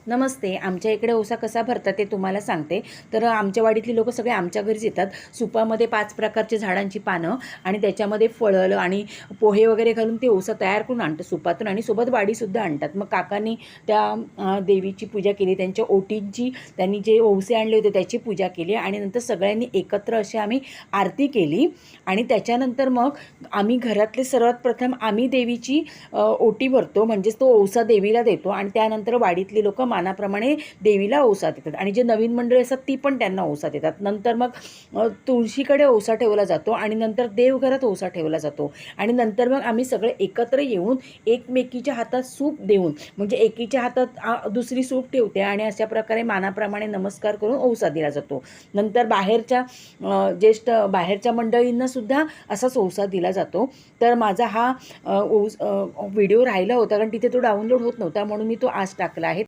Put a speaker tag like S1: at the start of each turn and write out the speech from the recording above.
S1: नमस्ते. आमच्या इकडे ओसा कसा भरतात ते तुम्हाला सांगते. तर आमच्या वाडीतली लोकं सगळे आमच्या घरीच येतात. सुपामध्ये 5 प्रकारच्या झाडांची पानं आणि त्याच्यामध्ये फळं आणि पोहे वगैरे घालून ते ओसा तयार करून आणतं सुपातून आणि सोबत वाडीसुद्धा आणतात. मग काकांनी त्या देवीची पूजा केली. त्यांच्या ओटींची त्यांनी जे ओवसे आणले होते त्याची पूजा केली आणि नंतर सगळ्यांनी एकत्र अशी आम्ही आरती केली आणि त्याच्यानंतर मग आम्ही घरातले सर्वात प्रथम आम्ही देवीची ओटी भरतो, म्हणजेच तो ओवसा देवीला देतो आणि त्यानंतर वाडीतली लोकं मानाप्रमाणे देवीला ओवसा देतात आणि जे नवीन मंडळी असतात ती पण त्यांना ओवसा देतात. नंतर मग तुळशीकडे ओवसा ठेवला जातो आणि नंतर देवघरात ओवसा ठेवला जातो आणि नंतर मग आम्ही सगळे एकत्र येऊन एकमेकीच्या हातात सूप देऊन, म्हणजे एकीच्या हातात दुसरी सूप ठेवते आणि अशा प्रकारे मानाप्रमाणे नमस्कार करून ओवसा दिला जातो. नंतर बाहेरच्या मंडळींना सुद्धा असाच ओवसा दिला जातो. तर माझा हा व्हिडिओ राहिला होता कारण तिथे तो डाउनलोड होत नव्हता, म्हणून मी तो आज टाकला आहे.